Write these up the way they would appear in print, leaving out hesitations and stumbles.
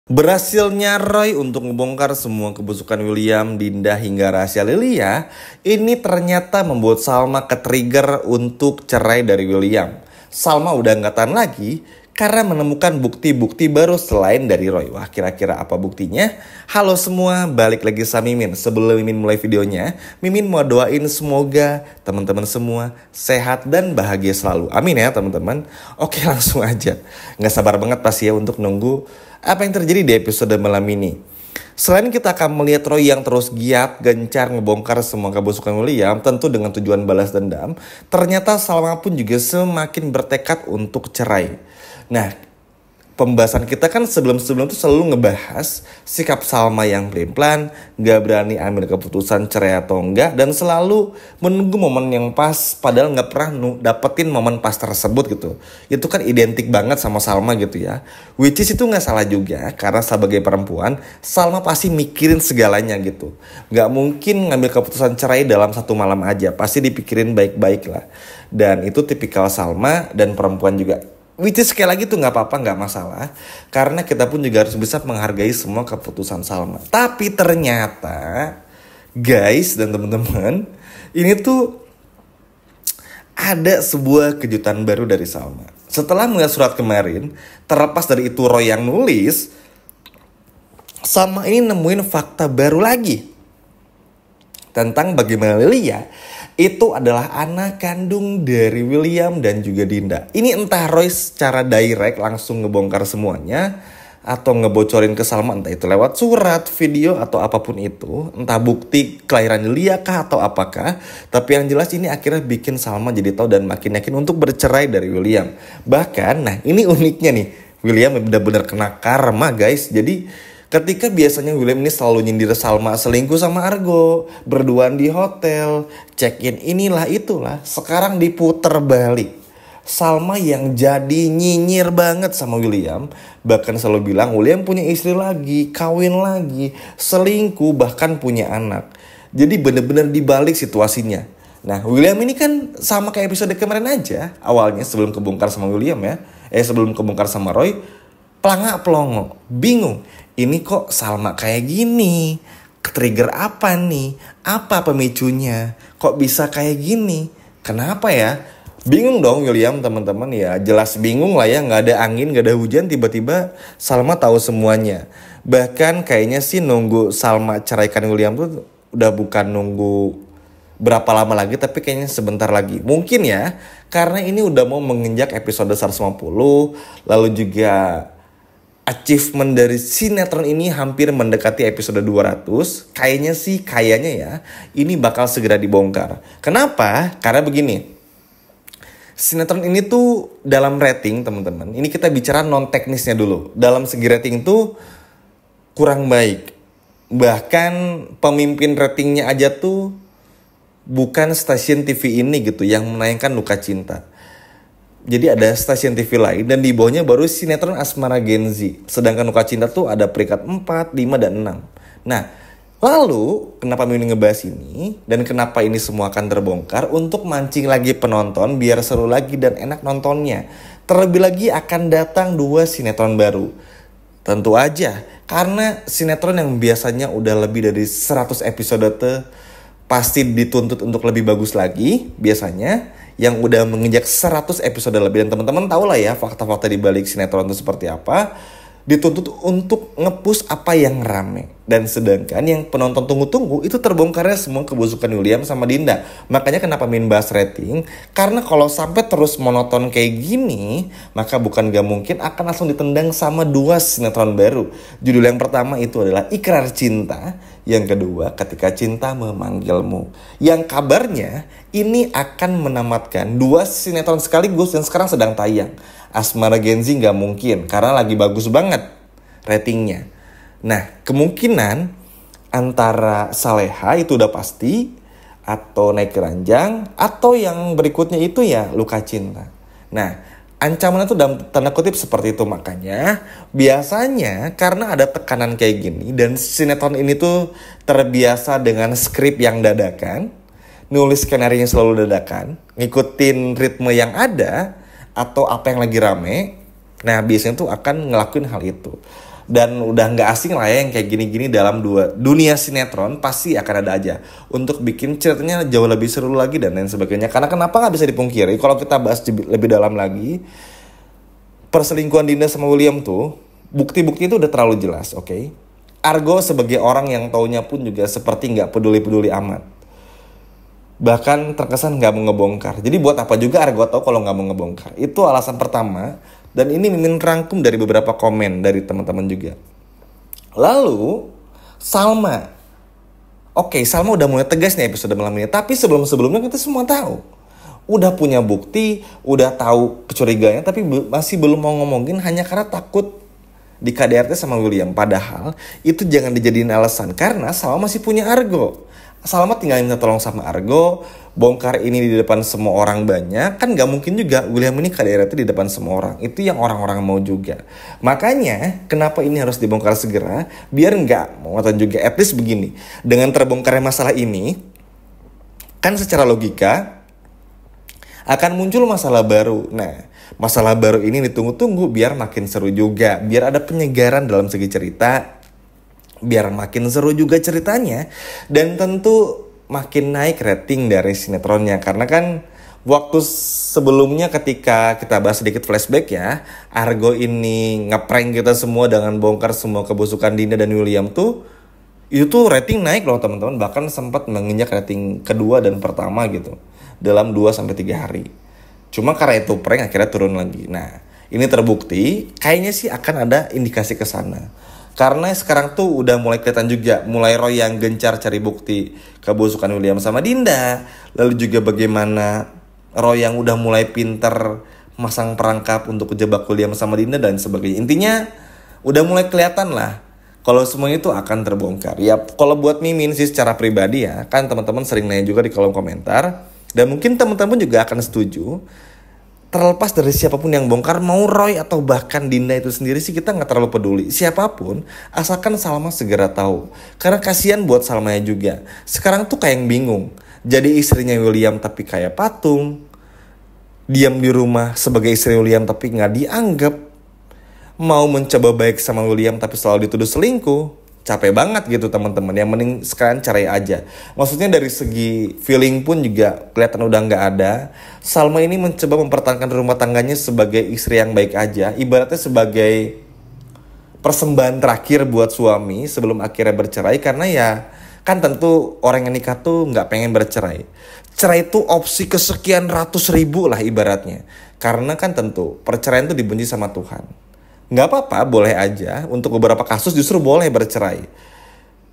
Berhasilnya Roy untuk membongkar semua kebusukan William, Dinda hingga rahasia Lilia, ini ternyata membuat Salma ke-trigger untuk cerai dari William. Salma udah nggak tahan lagi karena menemukan bukti-bukti baru selain dari Roy. Wah, kira-kira apa buktinya? Halo semua, balik lagi sama Mimin. Sebelum Mimin mulai videonya, Mimin mau doain semoga teman-teman semua sehat dan bahagia selalu. Amin ya teman-teman. Oke, langsung aja. Nggak sabar banget pasti ya untuk nunggu apa yang terjadi di episode malam ini. Selain kita akan melihat Roy yang terus giat, gencar ngebongkar semua kebusukan William, tentu dengan tujuan balas dendam, ternyata Salma pun juga semakin bertekad untuk cerai. Nah, pembahasan kita kan sebelum-sebelum itu selalu ngebahas sikap Salma yang pelin-pelan, gak berani ambil keputusan cerai atau enggak, dan selalu menunggu momen yang pas, padahal gak pernah dapetin momen pas tersebut gitu. Itu kan identik banget sama Salma gitu ya. Which is itu gak salah juga, karena sebagai perempuan, Salma pasti mikirin segalanya gitu. Gak mungkin ngambil keputusan cerai dalam satu malam aja, pasti dipikirin baik-baik lah. Dan itu tipikal Salma dan perempuan juga. Which is sekali lagi tuh gak apa-apa, gak masalah. Karena kita pun juga harus bisa menghargai semua keputusan Salma. Tapi ternyata guys dan teman-teman, ini tuh ada sebuah kejutan baru dari Salma. Setelah melihat surat kemarin, terlepas dari itu Roy yang nulis, Salma ini nemuin fakta baru lagi tentang bagaimana Lilia itu adalah anak kandung dari William dan juga Dinda. Ini entah Roy secara direct langsung ngebongkar semuanya atau ngebocorin ke Salma, entah itu lewat surat, video atau apapun itu, entah bukti kelahiran Lilia kah atau apakah. Tapi yang jelas ini akhirnya bikin Salma jadi tahu dan makin yakin untuk bercerai dari William. Bahkan, nah ini uniknya nih, William benar-benar kena karma guys. Jadi ketika biasanya William ini selalu nyindir Salma selingkuh sama Argo, berduaan di hotel, check-in inilah itulah, sekarang diputer balik. Salma yang jadi nyinyir banget sama William, bahkan selalu bilang William punya istri lagi, kawin lagi, selingkuh, bahkan punya anak. Jadi bener-bener dibalik situasinya. Nah, William ini kan sama kayak episode kemarin aja, awalnya sebelum kebongkar sama William ya, sebelum kebongkar sama Roy, pelangak pelongo, bingung. Ini kok Salma kayak gini? Trigger apa nih? Apa pemicunya? Kok bisa kayak gini? Kenapa ya? Bingung dong William teman-teman ya. Jelas bingung lah ya. Gak ada angin, gak ada hujan. Tiba-tiba Salma tahu semuanya. Bahkan kayaknya sih nunggu Salma ceraikan William tuh udah bukan nunggu berapa lama lagi, tapi kayaknya sebentar lagi. Mungkin ya, karena ini udah mau menginjak episode 150. Lalu juga achievement dari sinetron ini hampir mendekati episode 200. Kayaknya ya, ini bakal segera dibongkar. Kenapa? Karena begini, sinetron ini tuh dalam rating teman-teman, ini kita bicara non teknisnya dulu. Dalam segi rating tuh kurang baik. Bahkan pemimpin ratingnya aja tuh bukan stasiun TV ini gitu yang menayangkan Luka Cinta. Jadi ada stasiun TV lain dan di bawahnya baru sinetron Asmara Gen Z. Sedangkan Luka Cinta tuh ada peringkat 4, 5, dan 6. Nah, lalu kenapa Mimin ngebahas ini dan kenapa ini semua akan terbongkar? Untuk mancing lagi penonton biar seru lagi dan enak nontonnya. Terlebih lagi akan datang 2 sinetron baru. Tentu aja, karena sinetron yang biasanya udah lebih dari 100 episode pasti dituntut untuk lebih bagus lagi biasanya. Yang udah menginjak 100 episode lebih, dan teman-teman tahu lah ya fakta-fakta di balik sinetron itu seperti apa. Dituntut untuk nge-push apa yang rame. Dan sedangkan yang penonton tunggu-tunggu itu terbongkarnya semua kebusukan William sama Dinda. Makanya kenapa Min bahas rating, karena kalau sampai terus monoton kayak gini, maka bukan gak mungkin akan langsung ditendang sama 2 sinetron baru. Judul yang pertama itu adalah Ikrar Cinta, yang kedua Ketika Cinta Memanggilmu. Yang kabarnya ini akan menamatkan 2 sinetron sekaligus dan sekarang sedang tayang. Asmara Gen Z gak mungkin karena lagi bagus banget ratingnya. Nah, kemungkinan antara Saleha itu udah pasti, atau Naik Keranjang, atau yang berikutnya itu ya Luka Cinta. Nah, ancaman itu dalam tanda kutip seperti itu. Makanya biasanya karena ada tekanan kayak gini dan sinetron ini tuh terbiasa dengan skrip yang dadakan, nulis skenario yang selalu dadakan, ngikutin ritme yang ada atau apa yang lagi rame. Nah, biasanya tuh akan ngelakuin hal itu. Dan udah nggak asing lah ya yang kayak gini-gini dalam dunia sinetron pasti akan ada aja untuk bikin ceritanya jauh lebih seru lagi dan lain sebagainya. Karena kenapa nggak bisa dipungkiri kalau kita bahas lebih dalam lagi, perselingkuhan Dinda sama William tuh bukti-bukti itu udah terlalu jelas, oke? Argo sebagai orang yang taunya pun juga seperti nggak peduli-peduli amat. Bahkan terkesan nggak mau ngebongkar. Jadi buat apa juga Argo tahu kalau nggak mau ngebongkar? Itu alasan pertama. Dan ini Mimin rangkum dari beberapa komen dari teman-teman juga. Lalu Salma. Oke, Salma udah mulai tegas nih episode malam ini. Tapi sebelum-sebelumnya kita semua tahu. Udah punya bukti, udah tahu kecurigaannya, tapi masih belum mau ngomongin hanya karena takut di KDRT sama William. Padahal itu jangan dijadiin alasan karena Salma masih punya Argo. Salma tinggal minta tolong sama Argo, bongkar ini di depan semua orang banyak, kan gak mungkin juga William ini KDRT di depan semua orang. Itu yang orang-orang mau juga. Makanya kenapa ini harus dibongkar segera, biar gak muatan juga. At least begini, dengan terbongkarnya masalah ini, kan secara logika akan muncul masalah baru. Nah, masalah baru ini ditunggu-tunggu biar makin seru juga, biar ada penyegaran dalam segi cerita, biar makin seru juga ceritanya, dan tentu makin naik rating dari sinetronnya. Karena kan waktu sebelumnya ketika kita bahas sedikit flashback ya, Argo ini ngeprank kita semua dengan bongkar semua kebusukan Dinda dan William tuh, itu tuh rating naik loh teman-teman, bahkan sempat menginjak rating kedua dan pertama gitu dalam 2-3 hari. Cuma karena itu prank akhirnya turun lagi. Nah, ini terbukti kayaknya sih akan ada indikasi ke sana. Karena sekarang tuh udah mulai kelihatan juga, mulai Roy yang gencar cari bukti kebusukan William sama Dinda. Lalu juga bagaimana Roy yang udah mulai pinter masang perangkap untuk kejebak William sama Dinda dan sebagainya. Intinya udah mulai kelihatan lah kalau semua itu akan terbongkar. Ya kalau buat Mimin sih secara pribadi ya, kan teman-teman sering nanya juga di kolom komentar. Dan mungkin teman-teman juga akan setuju. Terlepas dari siapapun yang bongkar, mau Roy atau bahkan Dinda itu sendiri sih kita gak terlalu peduli. Siapapun, asalkan Salma segera tahu. Karena kasihan buat Salmanya juga. Sekarang tuh kayak yang bingung. Jadi istrinya William tapi kayak patung. Diam di rumah sebagai istri William tapi gak dianggap. Mau mencoba baik sama William tapi selalu dituduh selingkuh. Capek banget gitu teman-teman. Yang mending sekarang cerai aja. Maksudnya dari segi feeling pun juga kelihatan udah gak ada. Salma ini mencoba mempertahankan rumah tangganya sebagai istri yang baik aja. Ibaratnya sebagai persembahan terakhir buat suami sebelum akhirnya bercerai. Karena ya kan tentu orang yang nikah tuh gak pengen bercerai. Cerai itu opsi kesekian ratus ribu lah ibaratnya. Karena kan tentu perceraian itu dibenci sama Tuhan. Nggak apa-apa, boleh aja. Untuk beberapa kasus justru boleh bercerai.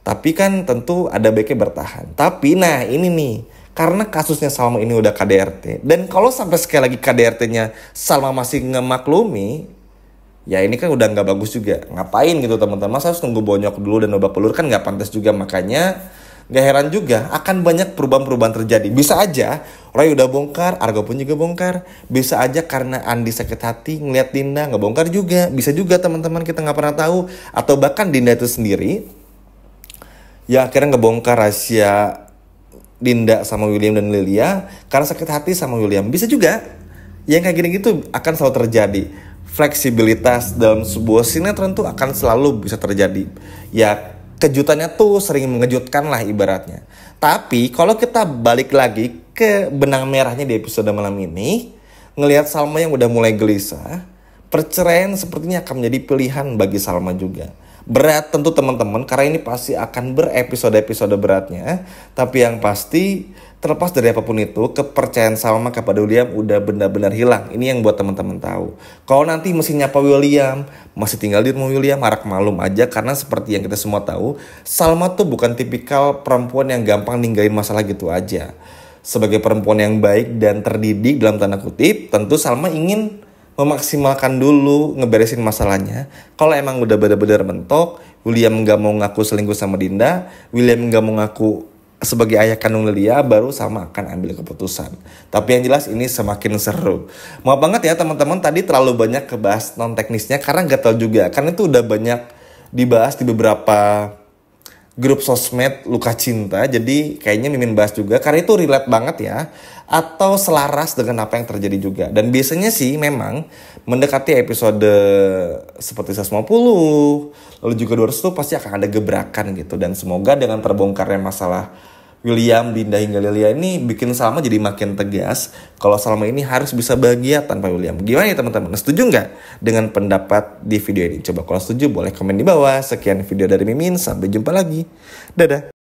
Tapi kan tentu ada baiknya bertahan. Tapi nah ini nih, karena kasusnya Salma ini udah KDRT. Dan kalau sampai sekali lagi KDRT-nya Salma masih ngemaklumi, ya ini kan udah nggak bagus juga. Ngapain gitu teman-teman, masa harus nunggu bonyok dulu dan babak belur, kan nggak pantas juga. Makanya gak heran juga akan banyak perubahan-perubahan terjadi. Bisa aja Roy udah bongkar, Argo pun juga bongkar. Bisa aja karena Andi sakit hati ngeliat Dinda ngebongkar juga. Bisa juga teman-teman, kita gak pernah tahu. Atau bahkan Dinda itu sendiri ya akhirnya ngebongkar rahasia Dinda sama William dan Lilia karena sakit hati sama William. Bisa juga yang kayak gini gitu akan selalu terjadi. Fleksibilitas dalam sebuah sinetron tuh akan selalu bisa terjadi. Ya kejutannya tuh sering mengejutkan lah ibaratnya. Tapi kalau kita balik lagi ke benang merahnya di episode malam ini, ngelihat Salma yang udah mulai gelisah, perceraian sepertinya akan menjadi pilihan bagi Salma juga. Berat tentu teman-teman, karena ini pasti akan berepisode-episode beratnya. Tapi yang pasti, terlepas dari apapun itu, kepercayaan Salma kepada William udah benar-benar hilang. Ini yang buat teman-teman tahu. Kalau nanti masih nyapa William, masih tinggal di rumah William, harap malum aja. Karena seperti yang kita semua tahu, Salma tuh bukan tipikal perempuan yang gampang ninggalin masalah gitu aja. Sebagai perempuan yang baik dan terdidik dalam tanda kutip, tentu Salma ingin memaksimalkan dulu ngeberesin masalahnya. Kalau emang udah benar-benar mentok, William gak mau ngaku selingkuh sama Dinda, William gak mau ngaku sebagai ayah kandung Lilia, baru Salma akan ambil keputusan. Tapi yang jelas ini semakin seru. Maaf banget ya teman-teman, tadi terlalu banyak kebahas non teknisnya karena gak tahu juga. Karena itu udah banyak dibahas di beberapa grup sosmed luka cinta. Jadi kayaknya Mimin bahas juga karena itu relate banget ya, atau selaras dengan apa yang terjadi juga. Dan biasanya sih memang mendekati episode seperti 150 lalu juga 200 tuh pasti akan ada gebrakan gitu. Dan semoga dengan terbongkarnya masalah William, Dinda hingga Lilia ini bikin Salma jadi makin tegas kalau Salma ini harus bisa bahagia tanpa William. Gimana ya teman-teman? Setuju nggak dengan pendapat di video ini? Coba kalau setuju boleh komen di bawah. Sekian video dari Mimin, sampai jumpa lagi. Dadah.